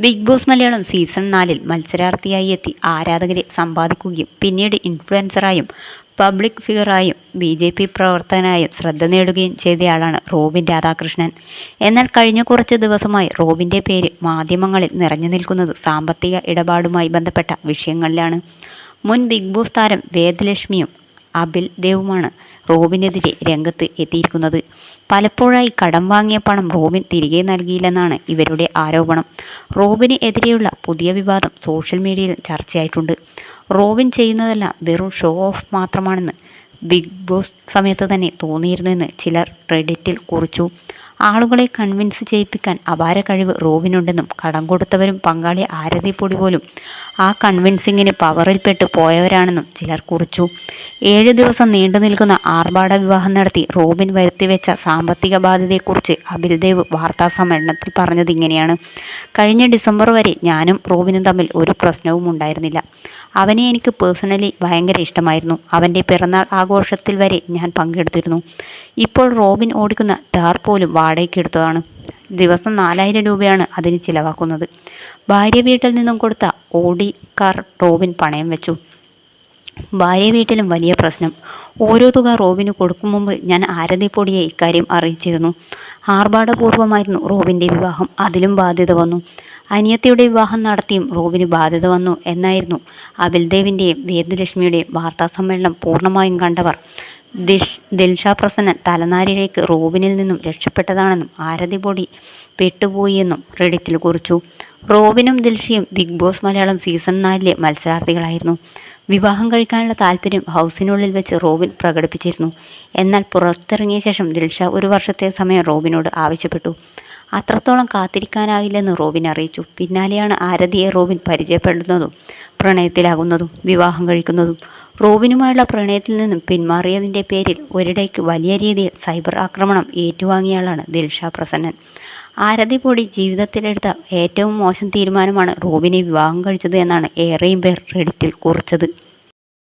Big boss Malayalam season 4-ൽ മത്സരാർത്ഥിയായി എത്തി ആരാധകരെ സമ്പാദിക്കുകയും പിന്നീട് ഇൻഫ്ലുവൻസറായും പബ്ലിക് ഫിഗറായും BJP പ്രവർത്തകനായും ശ്രദ്ധ നേടുകയും ചെയ്തയാളാണ് റോബിൻ രാധാകൃഷ്ണൻ. എന്നാൽ കഴിഞ്ഞ കുറച്ച് ദിവസമായി റോബിൻ്റെ പേര് മാധ്യമങ്ങളിൽ നിറഞ്ഞു നിൽക്കുന്നത് സാമ്പത്തിക ഇടപാടുമായി ബന്ധപ്പെട്ട വിഷയങ്ങളിലാണ്. മുൻ ബിഗ് ബോസ് താരം വേദലക്ഷ്മിയും അബിൽ ദേവുമാണ് റോബിനെതിരെ രംഗത്ത് എത്തിയിരിക്കുന്നത്. പലപ്പോഴായി കടം വാങ്ങിയ പണം റോബിൻ തിരികെ നൽകിയില്ലെന്നാണ് ഇവരുടെ ആരോപണം. റോബിന് എതിരെയുള്ള പുതിയ വിവാദം സോഷ്യൽ മീഡിയയിൽ ചർച്ചയായിട്ടുണ്ട്. റോബിൻ ചെയ്യുന്നതെല്ലാം വെറും ഷോ ഓഫ് മാത്രമാണെന്ന് ബിഗ് ബോസ് സമയത്ത് തന്നെ തോന്നിയിരുന്നുവെന്ന് ചിലർ റെഡിറ്റിൽ കുറിച്ചു. ആളുകളെ കൺവിൻസ് ചെയ്യിപ്പിക്കാൻ അപാര കഴിവ് റോബിനുണ്ടെന്നും കടം കൊടുത്തവരും പങ്കാളി ആരതിപ്പൊടി പോലും ആ കൺവിൻസിങ്ങിന് പവറിൽപ്പെട്ട് പോയവരാണെന്നും ചിലർ കുറിച്ചു. 7 ദിവസം നീണ്ടു നിൽക്കുന്ന ആർഭാട വിവാഹം നടത്തി റോബിൻ വരുത്തിവെച്ച സാമ്പത്തിക ബാധ്യതയെക്കുറിച്ച് അബിൽ ദേവ് വാർത്താ സമ്മേളനത്തിൽ പറഞ്ഞത് ഇങ്ങനെയാണ്: കഴിഞ്ഞ ഡിസംബർ വരെ ഞാനും റോബിനും തമ്മിൽ ഒരു പ്രശ്നവും ഉണ്ടായിരുന്നില്ല. അവനെ എനിക്ക് പേഴ്സണലി ഭയങ്കര ഇഷ്ടമായിരുന്നു. അവൻ്റെ പിറന്നാൾ ആഘോഷത്തിൽ വരെ ഞാൻ പങ്കെടുത്തിരുന്നു. ഇപ്പോൾ റോബിൻ ഓടിക്കുന്ന ഥാർ പോലും വാടകയ്ക്ക് എടുത്തതാണ്. ദിവസം 4000 രൂപയാണ് അതിന് ചിലവാക്കുന്നത്. ഭാര്യ വീട്ടിൽ നിന്നും കൊടുത്ത ഓഡി കാർ റോബിൻ പണയം വെച്ചു. ഭാര്യ വീട്ടിലും വലിയ പ്രശ്നം. ഓരോ തുക റോബിന് കൊടുക്കും മുമ്പ് ഞാൻ ആരതിപ്പൊടിയെ ഇക്കാര്യം അറിയിച്ചിരുന്നു. ആർഭാടപൂർവ്വമായിരുന്നു റോബിൻ്റെ വിവാഹം. അതിലും ബാധ്യത വന്നു. അനിയത്തിയുടെ വിവാഹം നടത്തിയും റോബിന് ബാധ്യത വന്നു എന്നായിരുന്നു അബിൽ ദേവിൻ്റെയും വേദലക്ഷ്മിയുടെയും വാർത്താ സമ്മേളനം പൂർണ്ണമായും കണ്ടവർ. ദിൽഷ പ്രസന്നൻ തലനാരിഴയ്ക്ക് റോബിനിൽ നിന്നും രക്ഷപ്പെട്ടതാണെന്നും ആരതിപ്പൊടി പെട്ടുപോയി എന്നും റെഡിറ്റിൽ കുറിച്ചു. റോബിനും ദിൽഷയും ബിഗ് ബോസ് മലയാളം സീസൺ 4-ലെ മത്സരാർത്ഥികളായിരുന്നു. വിവാഹം കഴിക്കാനുള്ള താല്പര്യം ഹൗസിനുള്ളിൽ വെച്ച് റോബിൻ പ്രകടിപ്പിച്ചിരുന്നു. എന്നാൽ പുറത്തിറങ്ങിയ ശേഷം ദിൽഷ 1 വർഷത്തെ സമയം റോബിനോട് ആവശ്യപ്പെട്ടു. അത്രത്തോളം കാത്തിരിക്കാനാകില്ലെന്ന് റോബിൻ അറിയിച്ചു. പിന്നാലെയാണ് ആരതിയെ റോബിൻ പരിചയപ്പെടുന്നതും പ്രണയത്തിലാകുന്നതും വിവാഹം കഴിക്കുന്നതും. റോബിനുമായുള്ള പ്രണയത്തിൽ നിന്നും പിന്മാറിയതിൻ്റെ പേരിൽ ഒരിടയ്ക്ക് വലിയ രീതിയിൽ സൈബർ ആക്രമണം ഏറ്റുവാങ്ങിയയാളാണ് ദിൽഷ പ്രസന്നൻ. ആരതിപ്പൊടി ജീവിതത്തിലെടുത്ത ഏറ്റവും മോശം തീരുമാനമാണ് റോബിനെ വിവാഹം കഴിച്ചത് എന്നാണ് ഏറെയും പേർ റെഡിറ്റിൽ കുറിച്ചത്.